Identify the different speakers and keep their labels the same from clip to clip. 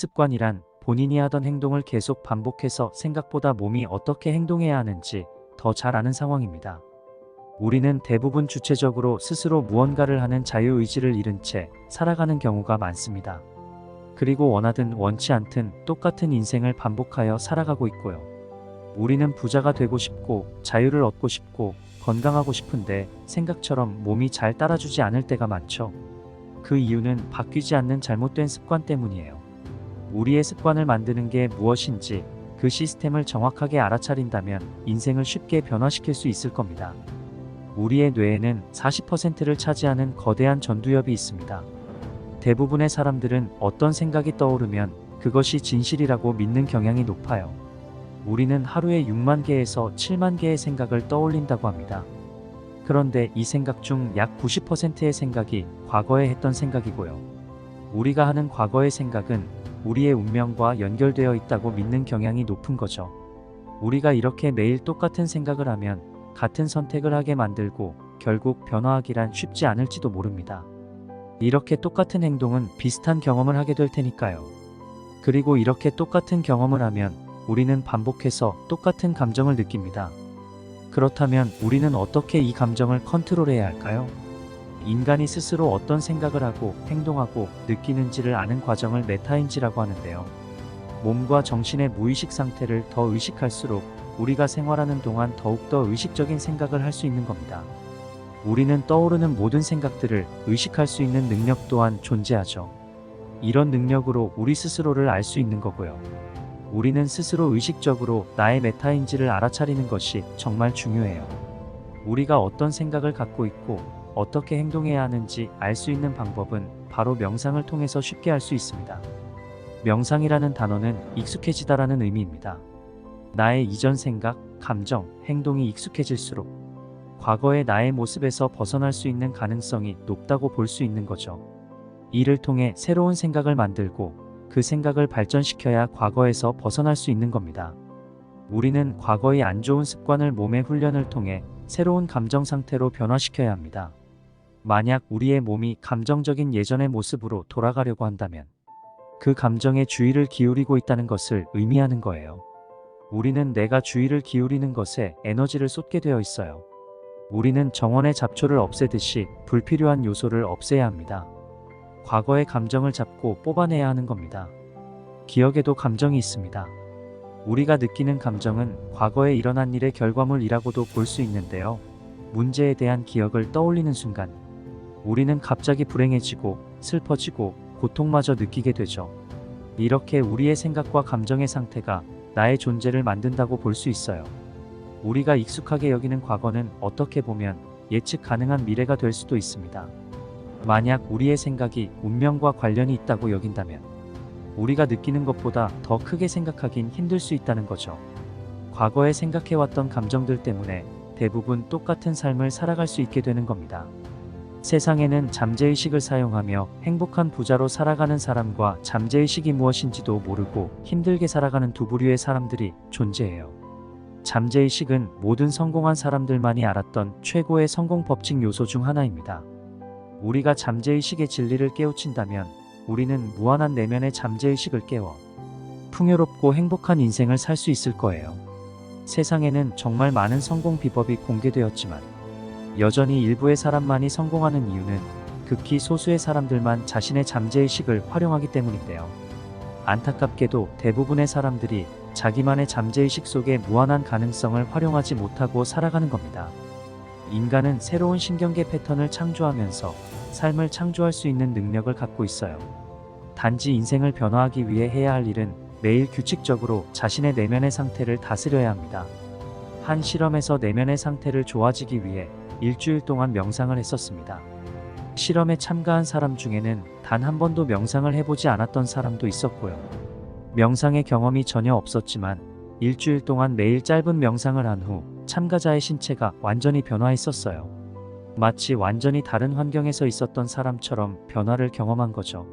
Speaker 1: 습관이란 본인이 하던 행동을 계속 반복해서 생각보다 몸이 어떻게 행동해야 하는지 더 잘 아는 상황입니다. 우리는 대부분 주체적으로 스스로 무언가를 하는 자유의지를 잃은 채 살아가는 경우가 많습니다. 그리고 원하든 원치 않든 똑같은 인생을 반복하여 살아가고 있고요. 우리는 부자가 되고 싶고 자유를 얻고 싶고 건강하고 싶은데 생각처럼 몸이 잘 따라주지 않을 때가 많죠. 그 이유는 바뀌지 않는 잘못된 습관 때문이에요. 우리의 습관을 만드는 게 무엇인지 그 시스템을 정확하게 알아차린다면 인생을 쉽게 변화시킬 수 있을 겁니다. 우리의 뇌에는 40%를 차지하는 거대한 전두엽이 있습니다. 대부분의 사람들은 어떤 생각이 떠오르면 그것이 진실이라고 믿는 경향이 높아요. 우리는 하루에 6만 개에서 7만 개의 생각을 떠올린다고 합니다. 그런데 이 생각 중 약 90%의 생각이 과거에 했던 생각이고요. 우리가 하는 과거의 생각은 우리의 운명과 연결되어 있다고 믿는 경향이 높은 거죠. 우리가 이렇게 매일 똑같은 생각을 하면 같은 선택을 하게 만들고 결국 변화하기란 쉽지 않을지도 모릅니다. 이렇게 똑같은 행동은 비슷한 경험을 하게 될 테니까요. 그리고 이렇게 똑같은 경험을 하면 우리는 반복해서 똑같은 감정을 느낍니다. 그렇다면 우리는 어떻게 이 감정을 컨트롤해야 할까요? 인간이 스스로 어떤 생각을 하고 행동하고 느끼는지를 아는 과정을 메타인지라고 하는데요. 몸과 정신의 무의식 상태를 더 의식할수록 우리가 생활하는 동안 더욱더 의식적인 생각을 할 수 있는 겁니다. 우리는 떠오르는 모든 생각들을 의식할 수 있는 능력 또한 존재하죠. 이런 능력으로 우리 스스로를 알 수 있는 거고요. 우리는 스스로 의식적으로 나의 메타인지를 알아차리는 것이 정말 중요해요. 우리가 어떤 생각을 갖고 있고 어떻게 행동해야 하는지 알 수 있는 방법은 바로 명상을 통해서 쉽게 할 수 있습니다. 명상이라는 단어는 익숙해지다라는 의미입니다. 나의 이전 생각, 감정, 행동이 익숙해질수록 과거의 나의 모습에서 벗어날 수 있는 가능성이 높다고 볼 수 있는 거죠. 이를 통해 새로운 생각을 만들고 그 생각을 발전시켜야 과거에서 벗어날 수 있는 겁니다. 우리는 과거의 안 좋은 습관을 몸의 훈련을 통해 새로운 감정 상태로 변화시켜야 합니다. 만약 우리의 몸이 감정적인 예전의 모습으로 돌아가려고 한다면 그 감정에 주의를 기울이고 있다는 것을 의미하는 거예요. 우리는 내가 주의를 기울이는 것에 에너지를 쏟게 되어 있어요. 우리는 정원의 잡초를 없애듯이 불필요한 요소를 없애야 합니다. 과거의 감정을 잡고 뽑아내야 하는 겁니다. 기억에도 감정이 있습니다. 우리가 느끼는 감정은 과거에 일어난 일의 결과물이라고도 볼 수 있는데요. 문제에 대한 기억을 떠올리는 순간 우리는 갑자기 불행해지고 슬퍼지고 고통마저 느끼게 되죠. 이렇게 우리의 생각과 감정의 상태가 나의 존재를 만든다고 볼 수 있어요. 우리가 익숙하게 여기는 과거는 어떻게 보면 예측 가능한 미래가 될 수도 있습니다. 만약 우리의 생각이 운명과 관련이 있다고 여긴다면 우리가 느끼는 것보다 더 크게 생각하긴 힘들 수 있다는 거죠. 과거에 생각해왔던 감정들 때문에 대부분 똑같은 삶을 살아갈 수 있게 되는 겁니다. 세상에는 잠재의식을 사용하며 행복한 부자로 살아가는 사람과 잠재의식이 무엇인지도 모르고 힘들게 살아가는 두 부류의 사람들이 존재해요. 잠재의식은 모든 성공한 사람들만이 알았던 최고의 성공 법칙 요소 중 하나입니다. 우리가 잠재의식의 진리를 깨우친다면 우리는 무한한 내면의 잠재의식을 깨워 풍요롭고 행복한 인생을 살 수 있을 거예요. 세상에는 정말 많은 성공 비법이 공개되었지만 여전히 일부의 사람만이 성공하는 이유는 극히 소수의 사람들만 자신의 잠재의식을 활용하기 때문인데요. 안타깝게도 대부분의 사람들이 자기만의 잠재의식 속의 무한한 가능성을 활용하지 못하고 살아가는 겁니다. 인간은 새로운 신경계 패턴을 창조하면서 삶을 창조할 수 있는 능력을 갖고 있어요. 단지 인생을 변화하기 위해 해야 할 일은 매일 규칙적으로 자신의 내면의 상태를 다스려야 합니다. 한 실험에서 내면의 상태를 좋아지기 위해 일주일 동안 명상을 했었습니다. 실험에 참가한 사람 중에는 단 한 번도 명상을 해보지 않았던 사람도 있었고요. 명상의 경험이 전혀 없었지만 일주일 동안 매일 짧은 명상을 한 후 참가자의 신체가 완전히 변화했었어요. 마치 완전히 다른 환경에서 있었던 사람처럼 변화를 경험한 거죠.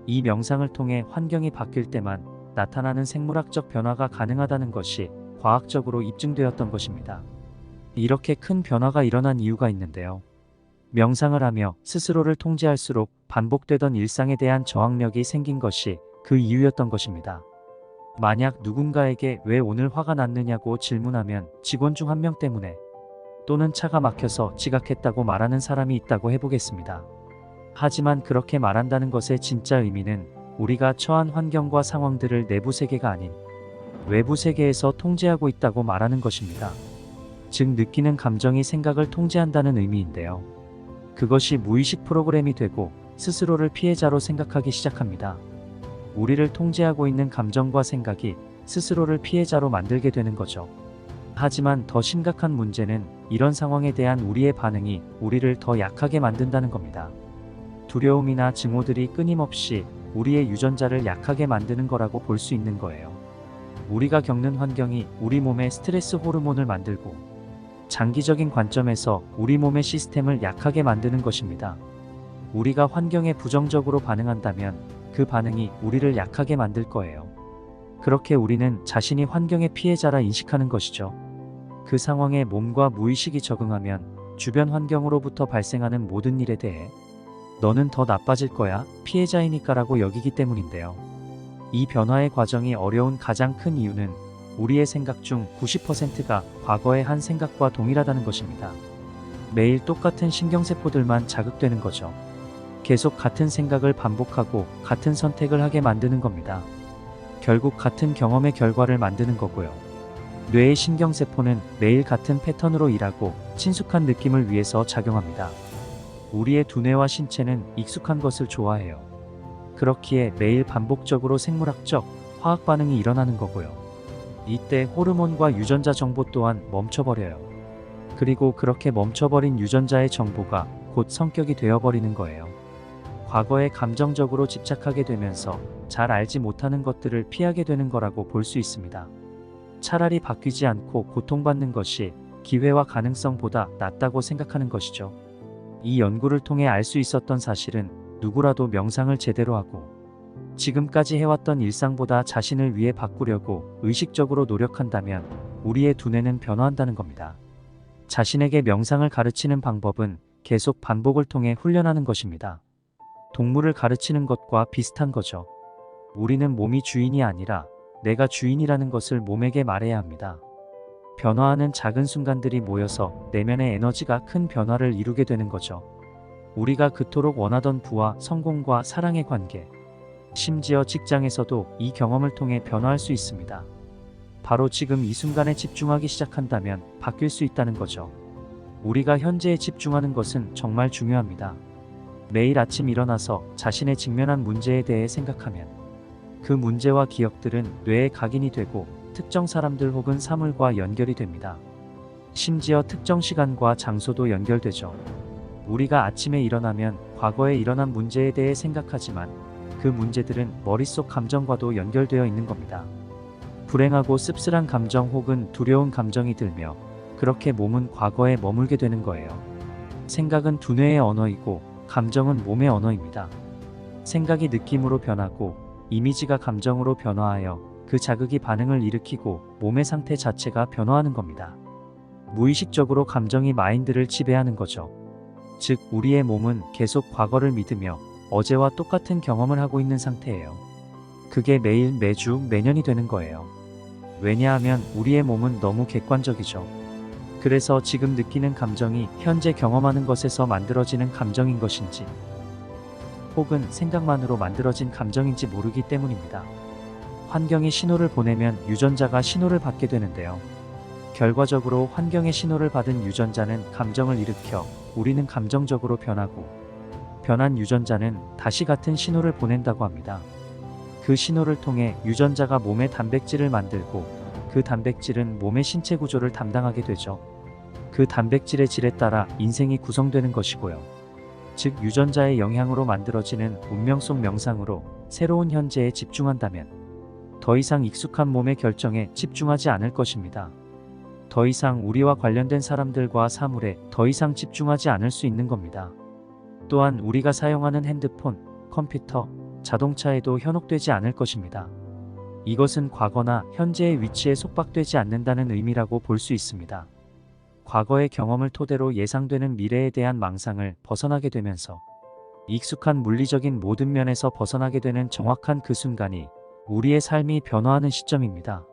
Speaker 1: 이 명상을 통해 환경이 바뀔 때만 나타나는 생물학적 변화가 가능하다는 것이 과학적으로 입증되었던 것입니다. 이렇게 큰 변화가 일어난 이유가 있는데요. 명상을 하며 스스로를 통제할수록 반복되던 일상에 대한 저항력이 생긴 것이 그 이유였던 것입니다. 만약 누군가에게 왜 오늘 화가 났느냐고 질문하면 직원 중 한 명 때문에 또는 차가 막혀서 지각했다고 말하는 사람이 있다고 해보겠습니다. 하지만 그렇게 말한다는 것의 진짜 의미는 우리가 처한 환경과 상황들을 내부 세계가 아닌 외부 세계에서 통제하고 있다고 말하는 것입니다. 즉 느끼는 감정이 생각을 통제한다는 의미인데요. 그것이 무의식 프로그램이 되고 스스로를 피해자로 생각하기 시작합니다. 우리를 통제하고 있는 감정과 생각이 스스로를 피해자로 만들게 되는 거죠. 하지만 더 심각한 문제는 이런 상황에 대한 우리의 반응이 우리를 더 약하게 만든다는 겁니다. 두려움이나 증오들이 끊임없이 우리의 유전자를 약하게 만드는 거라고 볼 수 있는 거예요. 우리가 겪는 환경이 우리 몸에 스트레스 호르몬을 만들고 장기적인 관점에서 우리 몸의 시스템을 약하게 만드는 것입니다. 우리가 환경에 부정적으로 반응한다면 그 반응이 우리를 약하게 만들 거예요. 그렇게 우리는 자신이 환경의 피해자라 인식하는 것이죠. 그 상황에 몸과 무의식이 적응하면 주변 환경으로부터 발생하는 모든 일에 대해 너는 더 나빠질 거야, 피해자이니까라고 여기기 때문인데요. 이 변화의 과정이 어려운 가장 큰 이유는 우리의 생각 중 90%가 과거의 한 생각과 동일하다는 것입니다. 매일 똑같은 신경세포들만 자극되는 거죠. 계속 같은 생각을 반복하고 같은 선택을 하게 만드는 겁니다. 결국 같은 경험의 결과를 만드는 거고요. 뇌의 신경세포는 매일 같은 패턴으로 일하고 친숙한 느낌을 위해서 작용합니다. 우리의 두뇌와 신체는 익숙한 것을 좋아해요. 그렇기에 매일 반복적으로 생물학적, 화학 반응이 일어나는 거고요. 이때 호르몬과 유전자 정보 또한 멈춰버려요. 그리고 그렇게 멈춰버린 유전자의 정보가 곧 성격이 되어버리는 거예요. 과거에 감정적으로 집착하게 되면서 잘 알지 못하는 것들을 피하게 되는 거라고 볼 수 있습니다. 차라리 바뀌지 않고 고통받는 것이 기회와 가능성보다 낫다고 생각하는 것이죠. 이 연구를 통해 알 수 있었던 사실은 누구라도 명상을 제대로 하고 지금까지 해왔던 일상보다 자신을 위해 바꾸려고 의식적으로 노력한다면 우리의 두뇌는 변화한다는 겁니다. 자신에게 명상을 가르치는 방법은 계속 반복을 통해 훈련하는 것입니다. 동물을 가르치는 것과 비슷한 거죠. 우리는 몸이 주인이 아니라 내가 주인이라는 것을 몸에게 말해야 합니다. 변화하는 작은 순간들이 모여서 내면의 에너지가 큰 변화를 이루게 되는 거죠. 우리가 그토록 원하던 부와 성공과 사랑의 관계, 심지어 직장에서도 이 경험을 통해 변화할 수 있습니다. 바로 지금 이 순간에 집중하기 시작한다면 바뀔 수 있다는 거죠. 우리가 현재에 집중하는 것은 정말 중요합니다. 매일 아침 일어나서 자신의 직면한 문제에 대해 생각하면 그 문제와 기억들은 뇌에 각인이 되고 특정 사람들 혹은 사물과 연결이 됩니다. 심지어 특정 시간과 장소도 연결되죠. 우리가 아침에 일어나면 과거에 일어난 문제에 대해 생각하지만 그 문제들은 머릿속 감정과도 연결되어 있는 겁니다. 불행하고 씁쓸한 감정 혹은 두려운 감정이 들며 그렇게 몸은 과거에 머물게 되는 거예요. 생각은 두뇌의 언어이고 감정은 몸의 언어입니다. 생각이 느낌으로 변하고 이미지가 감정으로 변화하여 그 자극이 반응을 일으키고 몸의 상태 자체가 변화하는 겁니다. 무의식적으로 감정이 마인드를 지배하는 거죠. 즉 우리의 몸은 계속 과거를 믿으며 어제와 똑같은 경험을 하고 있는 상태예요. 그게 매일 매주 매년이 되는 거예요. 왜냐하면 우리의 몸은 너무 객관적이죠. 그래서 지금 느끼는 감정이 현재 경험하는 것에서 만들어지는 감정인 것인지 혹은 생각만으로 만들어진 감정인지 모르기 때문입니다. 환경이 신호를 보내면 유전자가 신호를 받게 되는데요. 결과적으로 환경의 신호를 받은 유전자는 감정을 일으켜 우리는 감정적으로 변하고 변한 유전자는 다시 같은 신호를 보낸다고 합니다. 그 신호를 통해 유전자가 몸에 단백질을 만들고 그 단백질은 몸의 신체 구조를 담당하게 되죠. 그 단백질의 질에 따라 인생이 구성되는 것이고요. 즉 유전자의 영향으로 만들어지는 운명 속 명상으로 새로운 현재에 집중한다면 더 이상 익숙한 몸의 결정에 집중하지 않을 것입니다. 더 이상 우리와 관련된 사람들과 사물에 더 이상 집중하지 않을 수 있는 겁니다. 또한 우리가 사용하는 핸드폰, 컴퓨터, 자동차에도 현혹되지 않을 것입니다. 이것은 과거나 현재의 위치에 속박되지 않는다는 의미라고 볼 수 있습니다. 과거의 경험을 토대로 예상되는 미래에 대한 망상을 벗어나게 되면서 익숙한 물리적인 모든 면에서 벗어나게 되는 정확한 그 순간이 우리의 삶이 변화하는 시점입니다.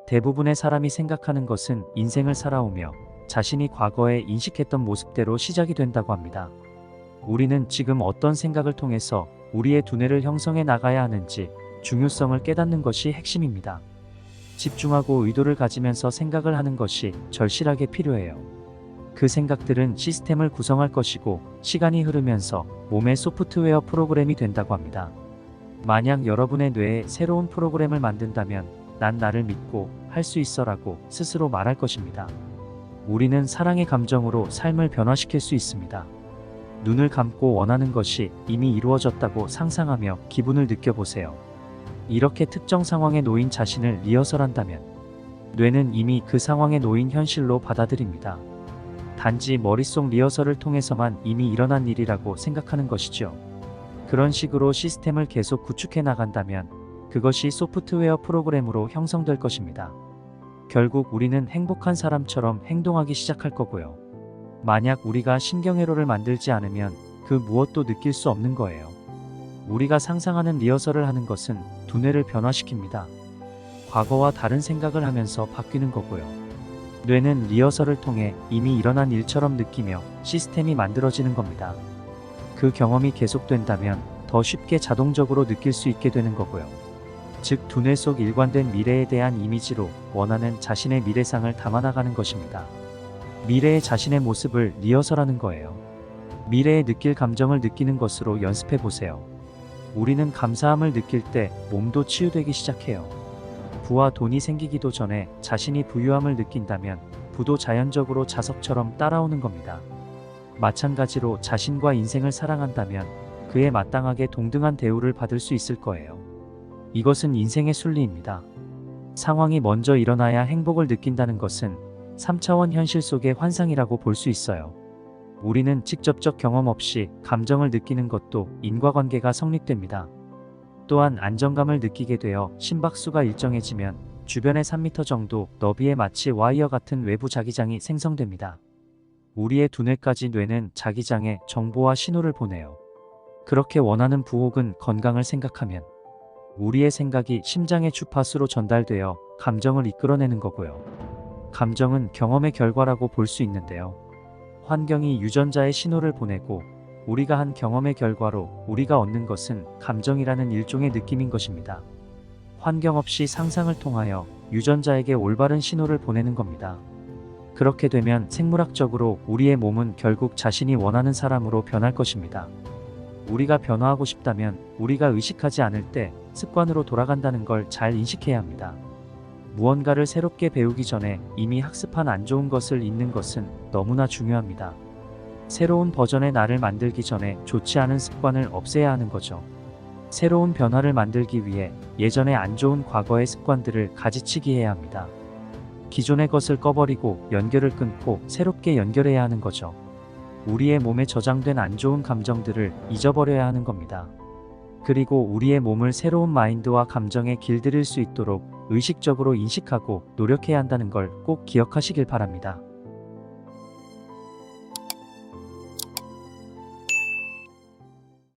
Speaker 1: 대부분의 사람이 생각하는 것은 인생을 살아오며 자신이 과거에 인식했던 모습대로 시작이 된다고 합니다. 우리는 지금 어떤 생각을 통해서 우리의 두뇌를 형성해 나가야 하는지 중요성을 깨닫는 것이 핵심입니다. 집중하고 의도를 가지면서 생각을 하는 것이 절실하게 필요해요. 그 생각들은 시스템을 구성할 것이고 시간이 흐르면서 몸의 소프트웨어 프로그램이 된다고 합니다. 만약 여러분의 뇌에 새로운 프로그램을 만든다면 난 나를 믿고 할 수 있어라고 스스로 말할 것입니다. 우리는 사랑의 감정으로 삶을 변화시킬 수 있습니다. 눈을 감고 원하는 것이 이미 이루어졌다고 상상하며 기분을 느껴보세요. 이렇게 특정 상황에 놓인 자신을 리허설한다면 뇌는 이미 그 상황에 놓인 현실로 받아들입니다. 단지 머릿속 리허설을 통해서만 이미 일어난 일이라고 생각하는 것이죠. 그런 식으로 시스템을 계속 구축해 나간다면 그것이 소프트웨어 프로그램으로 형성될 것입니다. 결국 우리는 행복한 사람처럼 행동하기 시작할 거고요. 만약 우리가 신경회로를 만들지 않으면 그 무엇도 느낄 수 없는 거예요. 우리가 상상하는 리허설을 하는 것은 두뇌를 변화시킵니다. 과거와 다른 생각을 하면서 바뀌는 거고요. 뇌는 리허설을 통해 이미 일어난 일처럼 느끼며 시스템이 만들어지는 겁니다. 그 경험이 계속된다면 더 쉽게 자동적으로 느낄 수 있게 되는 거고요. 즉 두뇌 속 일관된 미래에 대한 이미지로 원하는 자신의 미래상을 담아나가는 것입니다. 미래의 자신의 모습을 리허설하는 거예요. 미래에 느낄 감정을 느끼는 것으로 연습해 보세요. 우리는 감사함을 느낄 때 몸도 치유되기 시작해요. 부와 돈이 생기기도 전에 자신이 부유함을 느낀다면 부도 자연적으로 자석처럼 따라오는 겁니다. 마찬가지로 자신과 인생을 사랑한다면 그에 마땅하게 동등한 대우를 받을 수 있을 거예요. 이것은 인생의 순리입니다. 상황이 먼저 일어나야 행복을 느낀다는 것은 3차원 현실 속의 환상이라고 볼 수 있어요. 우리는 직접적 경험 없이 감정을 느끼는 것도 인과관계가 성립됩니다. 또한 안정감을 느끼게 되어 심박수가 일정해지면 주변의 3m 정도 너비에 마치 와이어 같은 외부 자기장이 생성됩니다. 우리의 두뇌까지 뇌는 자기장에 정보와 신호를 보내요. 그렇게 원하는 부 혹은 건강을 생각하면 우리의 생각이 심장의 주파수로 전달되어 감정을 이끌어내는 거고요. 감정은 경험의 결과라고 볼 수 있는데요. 환경이 유전자에 신호를 보내고 우리가 한 경험의 결과로 우리가 얻는 것은 감정이라는 일종의 느낌인 것입니다. 환경 없이 상상을 통하여 유전자에게 올바른 신호를 보내는 겁니다. 그렇게 되면 생물학적으로 우리의 몸은 결국 자신이 원하는 사람으로 변할 것입니다. 우리가 변화하고 싶다면 우리가 의식하지 않을 때 습관으로 돌아간다는 걸 잘 인식해야 합니다. 무언가를 새롭게 배우기 전에 이미 학습한 안 좋은 것을 잊는 것은 너무나 중요합니다. 새로운 버전의 나를 만들기 전에 좋지 않은 습관을 없애야 하는 거죠. 새로운 변화를 만들기 위해 예전의 안 좋은 과거의 습관들을 가지치기 해야 합니다. 기존의 것을 꺼버리고 연결을 끊고 새롭게 연결해야 하는 거죠. 우리의 몸에 저장된 안 좋은 감정들을 잊어버려야 하는 겁니다. 그리고 우리의 몸을 새로운 마인드와 감정에 길들일 수 있도록 의식적으로 인식하고 노력해야 한다는 걸 꼭 기억하시길 바랍니다.